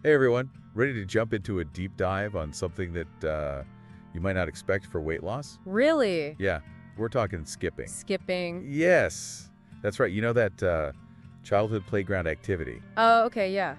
Hey everyone, ready to jump into a deep dive on something that you might not expect for weight loss? Really? Yeah, we're talking skipping. Skipping. Yes, that's right. You know that childhood playground activity? Oh, okay, yeah.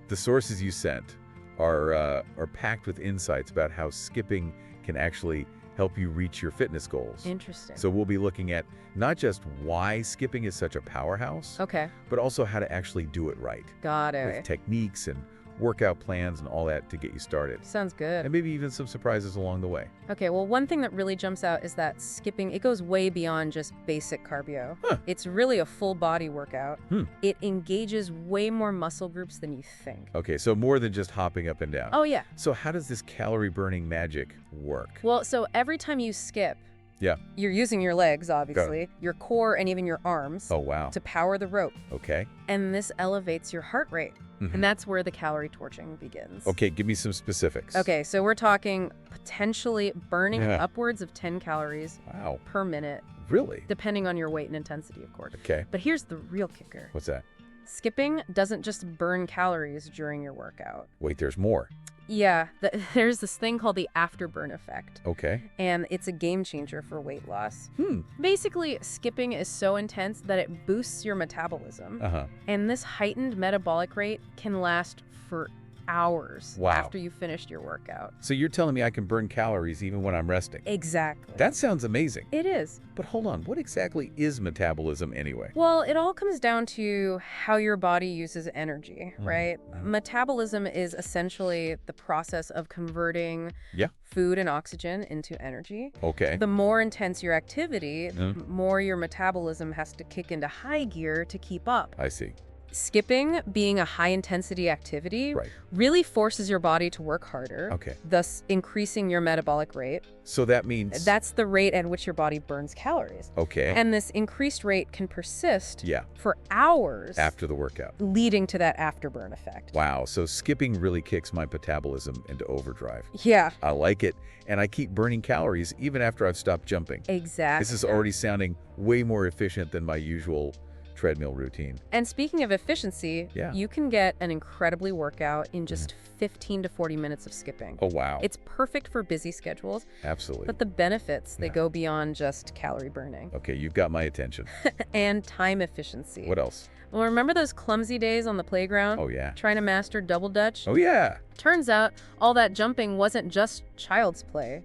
The sources you sent are packed with insights about how skipping can actually help you reach your fitness goals. Interesting. So we'll be looking at not just why skipping is such a powerhouse, Okay, but also how to actually do it right, got with it. techniques and workout plans and all that to get you started. Sounds And good. maybe even some surprises along the way. Okay, well, one thing that really jumps out is that skipping, it goes way beyond just basic cardio. Huh. It's really a full body workout. Hmm. It engages way more muscle groups than you think. Okay, so more than just hopping up and down. Oh, yeah. So how does this calorie burning magic work? Well, so every time you skip, Yeah. you're using your legs, obviously, your core, and even your arms Oh, wow. to power the rope. Okay. And this elevates your heart rate. Mhm. And that's where the calorie torching begins. Okay, give me some specifics. Okay, so we're talking potentially burning Yeah. upwards of 10 calories Wow. per minute, Really? depending on your weight and intensity, of course. Okay. But here's the real kicker. What's that? Skipping doesn't just burn calories during your workout. Wait, there's more. Yeah, there's this thing called the afterburn effect, Okay. and it's a game changer for weight loss. Hmm. Basically, skipping is so intense that it boosts your metabolism, Uh-huh. and this heightened metabolic rate can last for hours Wow. after you finished your workout. So you're telling me I can burn calories even when I'm resting? Exactly. That sounds amazing. It is. But hold on, what exactly is metabolism anyway? Well, it all comes down to how your body uses energy, Mhm. right? Metabolism is essentially the process of converting Yeah. food and oxygen into energy. Okay. The more intense your activity, the Mhm. more your metabolism has to kick into high gear to keep up. I see. Skipping, being a high-intensity activity, Right. really forces your body to work harder, Okay. thus increasing your metabolic rate. So that means... That's the rate at which your body burns calories. Okay. And this increased rate can persist Yeah. for hours After the workout. leading to that afterburn effect. Wow, so skipping really kicks my metabolism into overdrive. Yeah, I like it, and I keep burning calories even after I've stopped jumping. exactly. This is already sounding way more efficient than my usual treadmill routine. And speaking of efficiency, Yeah. you can get an incredibly workout in just 15 to 40 minutes of skipping. Oh, wow. It's perfect for busy schedules, Absolutely. but the benefits, they Yeah. go beyond just calorie burning. Okay, you've got my attention. And time efficiency. What else? Well, remember those clumsy days on the playground? Oh, yeah. Trying to master double dutch? Oh, yeah. Turns out all that jumping wasn't just child's play.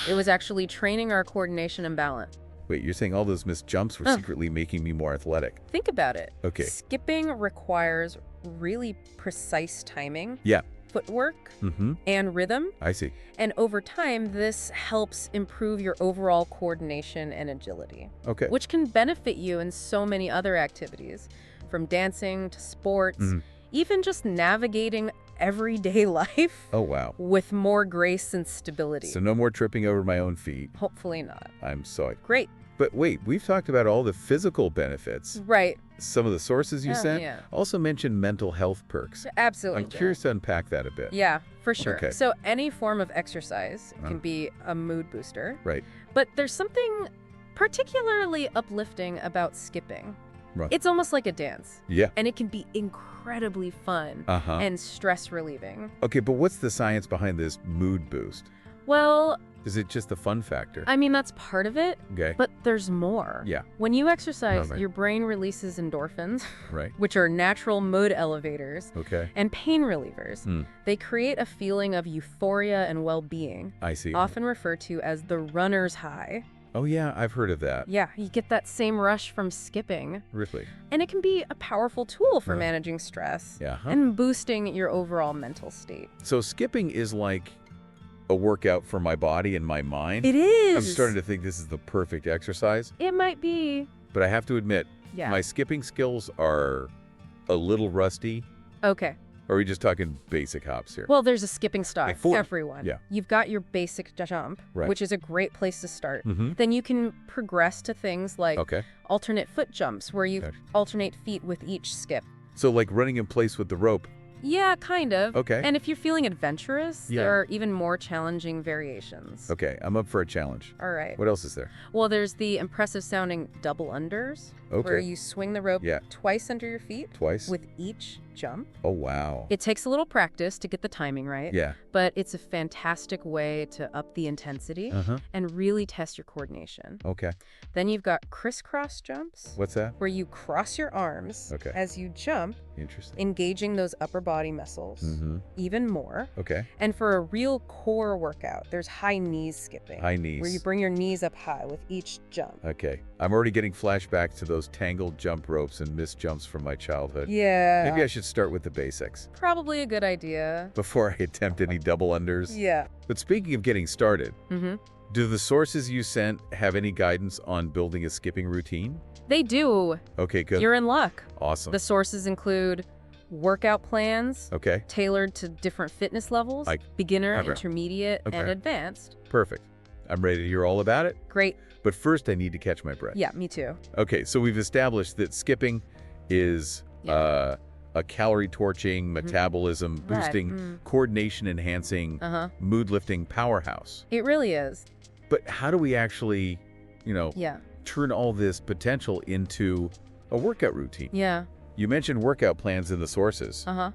It was actually training our coordination and balance. Wait, you're saying all those missed jumps were secretly making me more athletic? Think about it. Okay. Skipping requires really precise timing, Yeah. footwork, Mm-hmm. and rhythm. I see. And over time, this helps improve your overall coordination and agility, Okay. which can benefit you in so many other activities, from dancing to sports, Mhm. even just navigating everyday life Oh, wow. with more grace and stability. So no more tripping over my own feet. Hopefully not. I'm sorry. Great. But wait, we've talked about all the physical benefits. Right. Some of the sources you Yeah, sent yeah. also mentioned mental health perks. Absolutely. I'm curious to unpack that a bit. Yeah, for sure. Okay. So any form of exercise Uh-huh. can be a mood booster, Right. but there's something particularly uplifting about skipping. Right. It's almost like a dance, Yeah. and it can be incredibly fun Uh-huh. and stress relieving. Okay, but what's the science behind this mood boost? Well, Is it just the fun factor? I mean, that's part of it, Okay. but there's more. Yeah. When you exercise, Right. your brain releases endorphins, Right. which are natural mood elevators, Okay. and pain relievers. Hmm. They create a feeling of euphoria and well-being, I see. often referred to as the runner's high. Oh, yeah, I've heard of that. Yeah, you get that same rush from skipping, Really? and it can be a powerful tool for Huh. managing stress Yeah. Huh? and boosting your overall mental state. So skipping is like a workout for my body and my mind? It is. I'm starting to think this is the perfect exercise, It might be. but I have to admit, Yeah. my skipping skills are a little rusty. Okay. Or are we just talking basic hops here? Well, there's a skipping start Like for four. everyone. Yeah. You've got your basic jump, Right. which is a great place to start. Mm-hmm. Then you can progress to things like Okay. alternate foot jumps, where you Gotcha. alternate feet with each skip. So like running in place with the rope. Yeah, kind of. Okay. And if you're feeling adventurous, Yeah. there are even more challenging variations. Okay, I'm up for a challenge. All right. What else is there? Well, there's the impressive sounding double unders. where you swing the rope Yeah. twice under your feet Twice? with each jump. Oh, wow. It takes a little practice to get the timing right, Yeah. but it's a fantastic way to up the intensity Uh-huh. and really test your coordination. Okay. Then you've got crisscross jumps, What's that? where you cross your arms Okay. as you jump, Interesting. engaging those upper body muscles even more. Okay. And for a real core workout, there's high knees skipping. High knees. Where you bring your knees up high with each jump. Okay. I'm already getting flashbacks to those tangled jump ropes and missed jumps from my childhood. Yeah. Maybe I should start with the basics Probably a good idea. before I attempt any double unders. Yeah. But speaking of getting started, Mm-hmm. do the sources you sent have any guidance on building a skipping routine? They do. Okay, good. You're in luck. Awesome. The sources include workout plans Okay, tailored to different fitness levels, Like- beginner, Okay. intermediate, and Okay. advanced. perfect. I'm ready to hear all about it, Great. but first I need to catch my breath. Yeah, me too. Okay, so we've established that skipping is a calorie torching, metabolism Right. boosting, coordination enhancing, Uh-huh. mood lifting powerhouse. It really is. But how do we actually, Yeah. turn all this potential into a workout routine? Yeah. You mentioned workout plans in the sources. Uh-huh.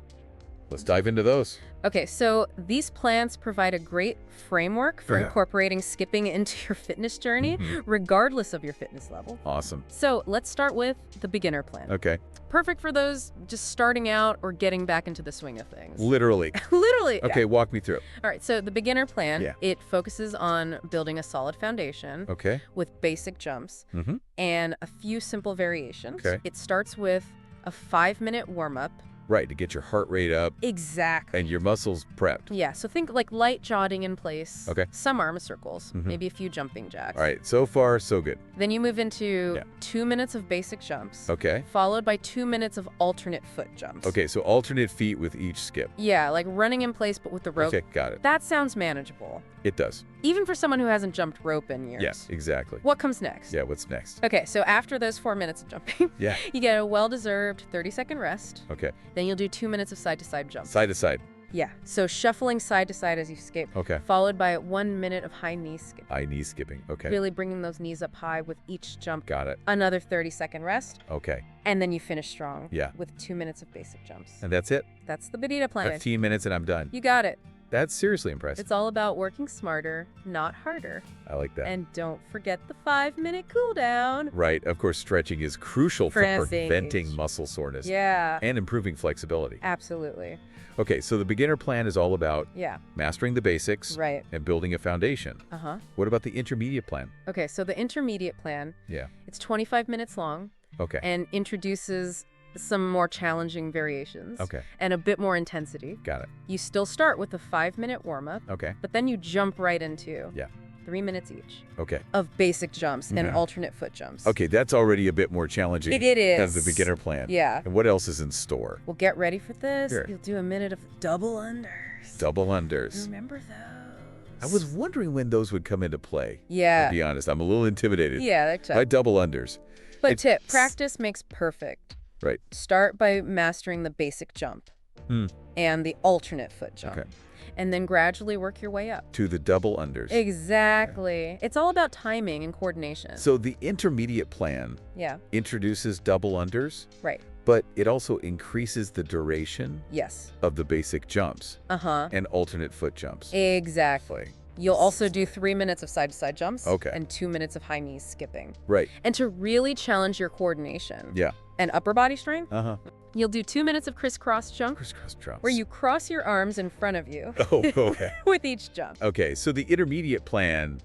Let's dive into those. Okay, so these plans provide a great framework for Yeah. incorporating skipping into your fitness journey, regardless of your fitness level. Awesome. So let's start with the beginner plan. Okay. Perfect for those just starting out or getting back into the swing of things. Literally. Literally. Okay, Yeah. walk me through it. All right, so the beginner plan, Yeah. it focuses on building a solid foundation Okay. with basic jumps Mm-hmm. and a few simple variations. Okay. It starts with a 5-minute warm-up. Right, to get your heart rate up Exactly. and your muscles prepped. Yeah, so think like light jogging in place. Okay. Some arm circles, Mhm. maybe a few jumping jacks. All right, so far, so good. Then you move into Yeah. 2 minutes of basic jumps, Okay. followed by 2 minutes of alternate foot jumps. Okay, so alternate feet with each skip. Yeah, like running in place but with the rope. Okay, got it. That sounds manageable, It does. even for someone who hasn't jumped rope in years. Yes, exactly. What comes next? Yeah, what's next? Okay, so after those 4 minutes of jumping, Yeah. you get a well-deserved 30-second rest. Okay. Then you'll do 2 minutes of side-to-side jumps. Side to side. Yeah, so shuffling side to side as you skip, Okay. followed by 1 minute of high knee skip. High knee skipping. Okay. Really bringing those knees up high with each jump. Got it. Another 30-second rest, Okay. and then you finish strong. Yeah. With 2 minutes of basic jumps. And that's it? That's the Bonita plan. 15 minutes and I'm done. You got it. That's seriously impressive. It's all about working smarter, not harder. I like that. And don't forget the 5-minute cool down. Right. Of course, stretching is crucial for Francis. preventing muscle soreness Yeah, and improving flexibility. absolutely. Okay, so the beginner plan is all about Yeah, mastering the basics right. and building a foundation. Uh-huh. What about the intermediate plan? Okay, so the intermediate plan, Yeah. it's 25 minutes long Okay. and introduces some more challenging variations. Okay. And a bit more intensity. Got it. You still start with a 5-minute warm-up, Okay. but then you jump right into Yeah. 3 minutes each Okay. of basic jumps and Yeah. alternate foot jumps. Okay, that's already a bit more challenging It than is. the beginner plan. Yeah. And what else is in store? Well, get ready for this. Sure. You'll do a minute of double unders. Double unders. Remember those? I was wondering when those would come into play. Yeah. To be honest, I'm a little intimidated Yeah, that's by it. double unders. But it's- tip, practice makes perfect. Right. Start by mastering the basic jump Hmm. and the alternate foot jump. Okay. And then gradually work your way up. To the double unders. Exactly. It's all about timing and coordination. So the intermediate plan Yeah, introduces double unders, right. but it also increases the duration Yes. of the basic jumps Uh-huh. and alternate foot jumps. Exactly. You'll also do 3 minutes of side-to-side jumps Okay. and 2 minutes of high knees skipping. Right. And to really challenge your coordination Yeah. and upper body strength, Uh-huh. you'll do 2 minutes of crisscross jump Crisscross jumps. where you cross your arms in front of you Oh, okay. with each jump. Okay, so the intermediate plan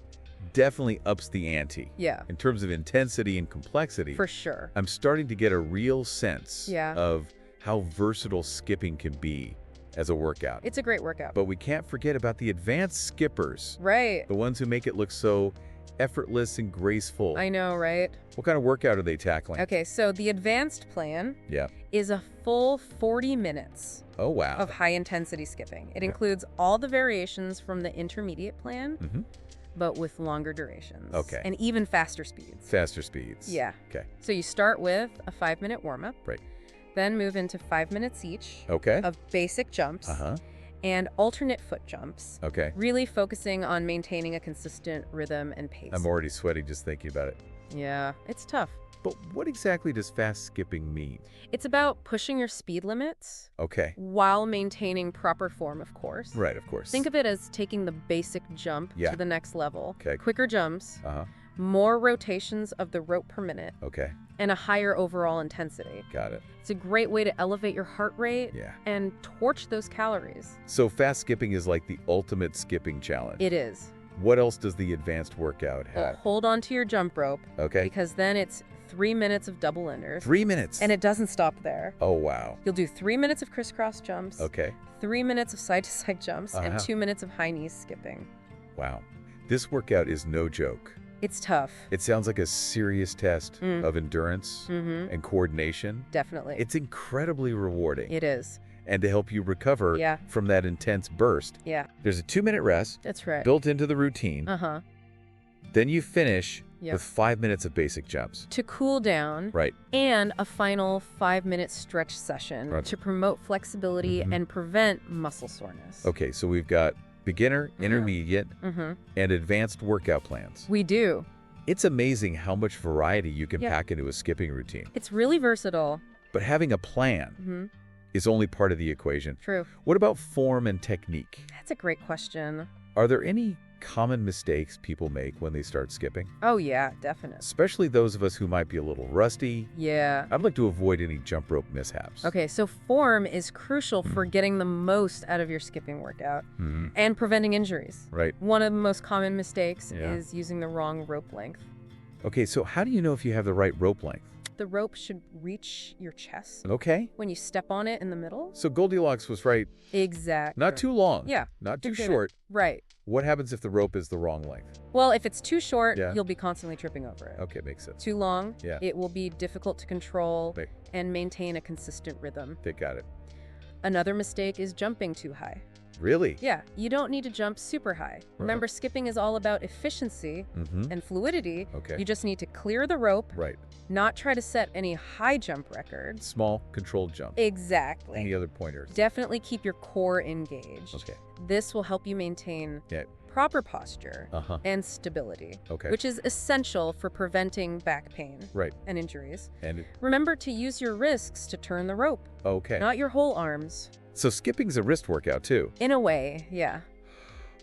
definitely ups the ante. Yeah, In terms of intensity and complexity, for sure. I'm starting to get a real sense Yeah. of how versatile skipping can be as a workout. It's a great workout. But we can't forget about the advanced skippers, Right. the ones who make it look so effortless and graceful. I know, right? What kind of workout are they tackling? Okay, so the advanced plan Yeah. is a full 40 minutes Oh, wow. of high-intensity skipping. It Yeah. includes all the variations from the intermediate plan, Mhm. but with longer durations. Okay. And even faster speeds. Faster speeds. Yeah. Okay. So you start with a 5-minute warm-up. Right. Then move into 5 minutes each Okay. of basic jumps Uh-huh. and alternate foot jumps, Okay. really focusing on maintaining a consistent rhythm and pace. I'm already sweating just thinking about it. Yeah, it's tough. But what exactly does fast skipping mean? It's about pushing your speed limits Okay. while maintaining proper form, of course. Right, of course. Think of it as taking the basic jump Yeah. to the next level. Okay. Quicker jumps, Uh-huh. more rotations of the rope per minute, Okay. and a higher overall intensity. Got it. It's a great way to elevate your heart rate Yeah. and torch those calories. So fast skipping is like the ultimate skipping challenge. It is. What else does the advanced workout Well, have? hold on to your jump rope Okay. because then it's 3 minutes of double unders. 3 minutes. And it doesn't stop there. Oh, wow. You'll do 3 minutes of crisscross jumps, Okay. 3 minutes of side-to-side jumps, Uh-huh. and 2 minutes of high knees skipping. Wow. This workout is no joke. It's tough. It sounds like a serious test of endurance Mm-hmm. and coordination. Definitely. It's incredibly rewarding. It is. And to help you recover Yeah. from that intense burst, Yeah, there's a 2-minute rest that's right. built into the routine. Uh-huh. Then you finish Yep. with 5 minutes of basic jumps. To cool down, Right. and a final 5-minute stretch session Right. to promote flexibility Mhm. and prevent muscle soreness. Okay, so we've got beginner, intermediate, Mm-hmm. and advanced workout plans. We do. It's amazing how much variety you can Yeah. pack into a skipping routine. It's really versatile. But having a plan Mm-hmm. is only part of the equation. True. What about form and technique? That's a great question. Are there any common mistakes people make when they start skipping? Oh, yeah, definitely. Especially those of us who might be a little rusty. Yeah. I'd like to avoid any jump rope mishaps. Okay, so form is crucial for getting the most out of your skipping workout Mhm. and preventing injuries. Right. One of the most common mistakes Yeah. is using the wrong rope length. Okay, so how do you know if you have the right rope length? The rope should reach your chest Okay. when you step on it in the middle. So Goldilocks was right. Exactly. Not too long. Yeah. Not too Good. short. Right. What happens if the rope is the wrong length? Well, if it's too short, Yeah. you'll be constantly tripping over it. Okay, makes sense. Too long, Yeah. it will be difficult to control They, and maintain a consistent rhythm. they got it. Another mistake is jumping too high. Really? Yeah, you don't need to jump super high. Remember, skipping is all about efficiency Mm-hmm. and fluidity. Okay. You just need to clear the rope, Right. not try to set any high jump records. Small, controlled jump. Exactly. Any other pointers? Definitely keep your core engaged. Okay. This will help you maintain Yeah. proper posture Uh-huh. and stability, Okay. which is essential for preventing back pain Right. and injuries. And Remember to use your wrists to turn the rope, okay. not your whole arms. So skipping's a wrist workout too. In a way, yeah.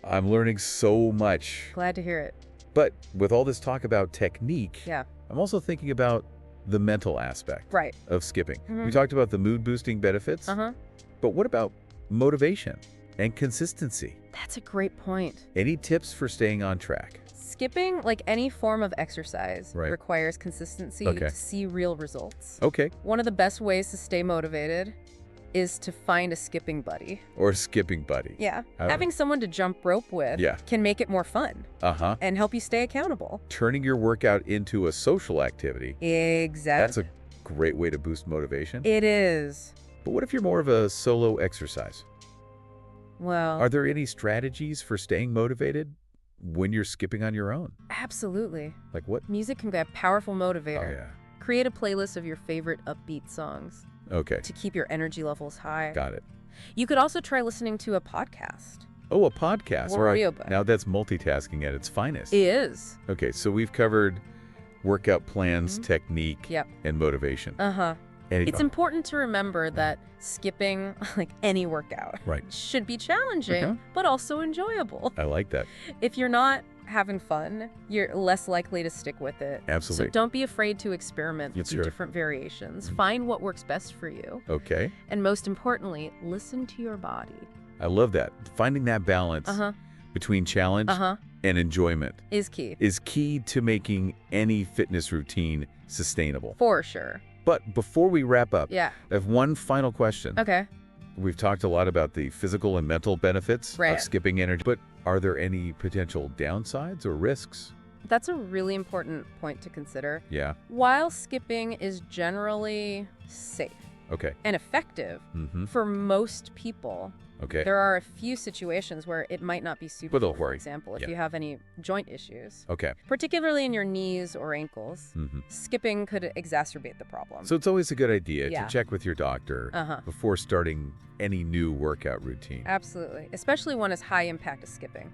I'm learning so much. Glad to hear it. But with all this talk about technique, Yeah. I'm also thinking about the mental aspect Right. of skipping. Mhm. We talked about the mood boosting benefits, Uh-huh. but what about motivation and consistency? That's a great point. Any tips for staying on track? Skipping, like any form of exercise, Right. requires consistency Okay. to see real results. Okay. One of the best ways to stay motivated is to find a skipping buddy. Or a skipping buddy. Yeah. I don't Having someone to jump rope with Yeah. can make it more fun Uh-huh. and help you stay accountable. Turning your workout into a social activity. Exactly. That's a great way to boost motivation. It is. But what if you're more of a solo exercise? Well, Are there any strategies for staying motivated when you're skipping on your own? absolutely. Like what? Music can be a powerful Oh, motivator. yeah. Create a playlist of your favorite upbeat songs Okay. to keep your energy levels high. Got it. You could also try listening to a podcast. Oh, a podcast. Or All right. audiobook. Now that's multitasking at its finest. It is. Okay, so we've covered workout plans, Mhm. technique, Yep. and motivation. Uh-huh. Any- It's important to remember that skipping, like any workout, Right. should be challenging, Okay. but also enjoyable. I like that. If you're not having fun, you're less likely to stick with it. Absolutely. So don't be afraid to experiment with It's the true. different variations. Mhm. Find what works best for you. Okay. And most importantly, listen to your body. I love that. Finding that balance Uh-huh. between challenge Uh-huh. and enjoyment Is key. is key to making any fitness routine sustainable. For sure. But before we wrap up, Yeah. I have one final question. Okay. We've talked a lot about the physical and mental benefits Right. of skipping energy, but are there any potential downsides or risks? That's a really important point to consider. Yeah. While skipping is generally safe Okay. and effective Mm-hmm. for most people, Okay. there are a few situations where it might not be suitable. don't worry. For example, if Yeah. you have any joint issues, Okay. particularly in your knees or ankles, Mm-hmm. skipping could exacerbate the problem. So it's always a good idea Yeah. to check with your doctor Uh-huh. before starting any new workout routine. Absolutely, especially one as high impact as skipping.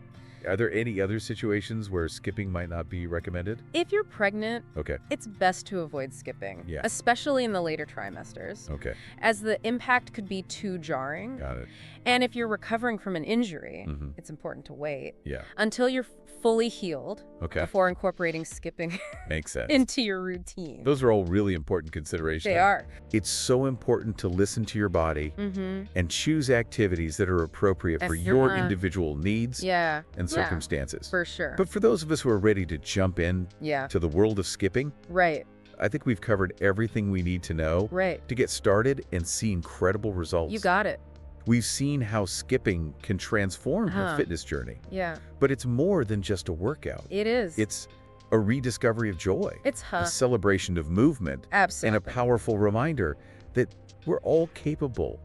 Are there any other situations where skipping might not be recommended? If you're pregnant, Okay. it's best to avoid skipping, Yeah. especially in the later trimesters, Okay. as the impact could be too jarring. Got it. And if you're recovering from an injury, Mm-hmm. it's important to wait Yeah. until you're fully healed Okay. before incorporating skipping Makes sense. into your routine. Those are all really important considerations. They are. It's so important to listen to your body and choose activities that are appropriate for your individual needs Yeah. and circumstances. For sure. But for those of us who are ready to jump in Yeah. to the world of skipping, Right. I think we've covered everything we need to know Right. to get started and see incredible results. You got it. We've seen how skipping can transform your fitness journey, Yeah. but it's more than just a workout. It is. It's a rediscovery of joy, It's a celebration of movement, Absolutely. and a powerful reminder that we're all capable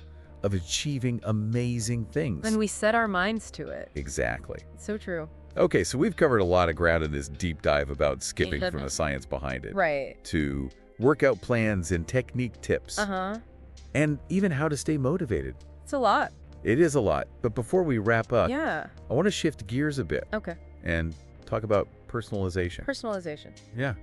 of achieving amazing things. When we set our minds to it. Exactly. It's so true. Okay, so we've covered a lot of ground in this deep dive about skipping from the goodness. science behind it, Right. to workout plans and technique tips, and even how to stay motivated. It's a lot. It is a lot, but before we wrap up, Yeah. I want to shift gears a bit Okay. and talk about personalization. Personalization. Yeah.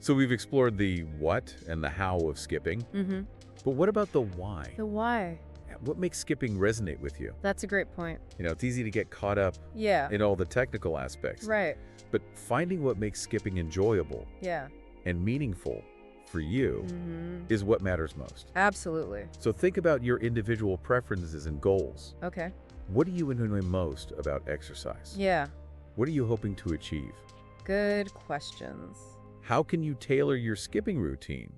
So we've explored the what and the how of skipping, Mm-hmm. but what about the why? The why. What makes skipping resonate with you? That's a great point. You know, it's easy to get caught up Yeah. in all the technical aspects, Right. but finding what makes skipping enjoyable Yeah. and meaningful for you Mm-hmm. is what matters most. Absolutely. So think about your individual preferences and goals. Okay. What do you enjoy most about exercise? Yeah. What are you hoping to achieve? Good questions. How can you tailor your skipping routine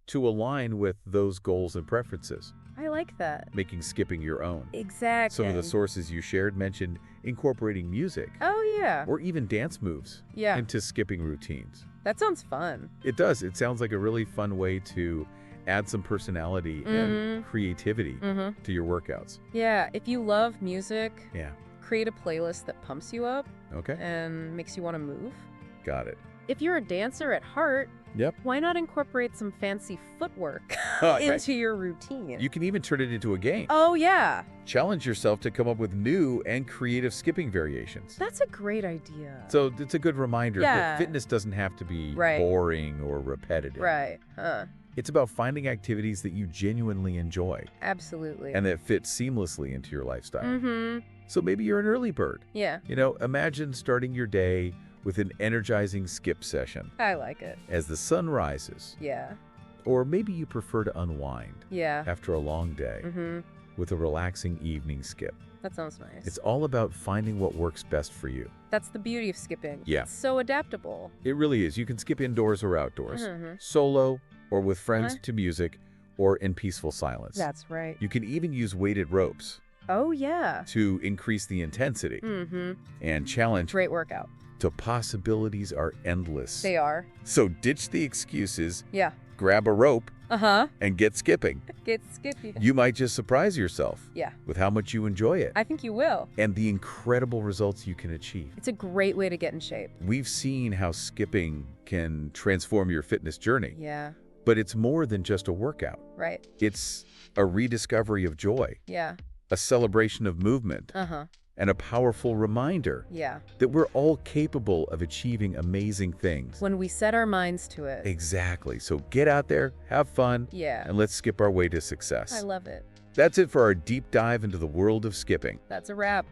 to align with those goals and preferences, I like that. making skipping your own? Exactly. Some of the sources you shared mentioned incorporating music Oh, yeah. or even dance moves Yeah. into skipping routines. That sounds fun. It does. It sounds like a really fun way to add some personality and creativity to your workouts. Yeah. If you love music, Yeah. create a playlist that pumps you up Okay. and makes you want to move. Got it. If you're a dancer at heart, Yep. why not incorporate some fancy footwork Okay. into your routine? You can even turn it into a game. Oh, yeah. Challenge yourself to come up with new and creative skipping variations. That's a great idea. So it's a good reminder Yeah. that fitness doesn't have to be Right. boring or repetitive. Right. Huh. It's about finding activities that you genuinely enjoy Absolutely. and that fit seamlessly into your lifestyle. Mm-hmm. So maybe you're an early bird. Yeah. You know, imagine starting your day with an energizing skip session I like it. as the sun rises. Yeah. Or maybe you prefer to unwind Yeah. after a long day Mm-hmm. with a relaxing evening skip. That sounds nice. It's all about finding what works best for you. That's the beauty of skipping. Yeah. It's so adaptable. It really is. You can skip indoors or outdoors, Mhm. solo or with friends Uh-huh. to music or in peaceful silence. That's right. You can even use weighted ropes Oh, yeah. to increase the intensity Mm-hmm. and challenge Great workout. to possibilities are endless. They are. So ditch the excuses, Yeah. grab a rope, Uh-huh. and get skipping. Get skippy. You might just surprise yourself Yeah. with how much you enjoy it I think you will. and the incredible results you can achieve. It's a great way to get in shape. We've seen how skipping can transform your fitness journey, Yeah. but it's more than just a workout. Right. It's a rediscovery of joy, Yeah. a celebration of movement, Uh-huh. and a powerful reminder Yeah. that we're all capable of achieving amazing things. When we set our minds to it. Exactly. So get out there, have fun, Yeah. and let's skip our way to success. I love it. That's it for our deep dive into the world of skipping. That's a wrap.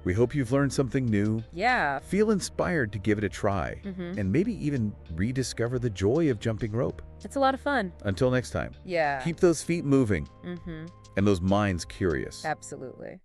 We hope you've learned something new, Yeah. feel inspired to give it a try, Mm-hmm. and maybe even rediscover the joy of jumping rope. It's a lot of fun. Until next time, Yeah. keep those feet moving Mm-hmm. and those minds curious. Absolutely.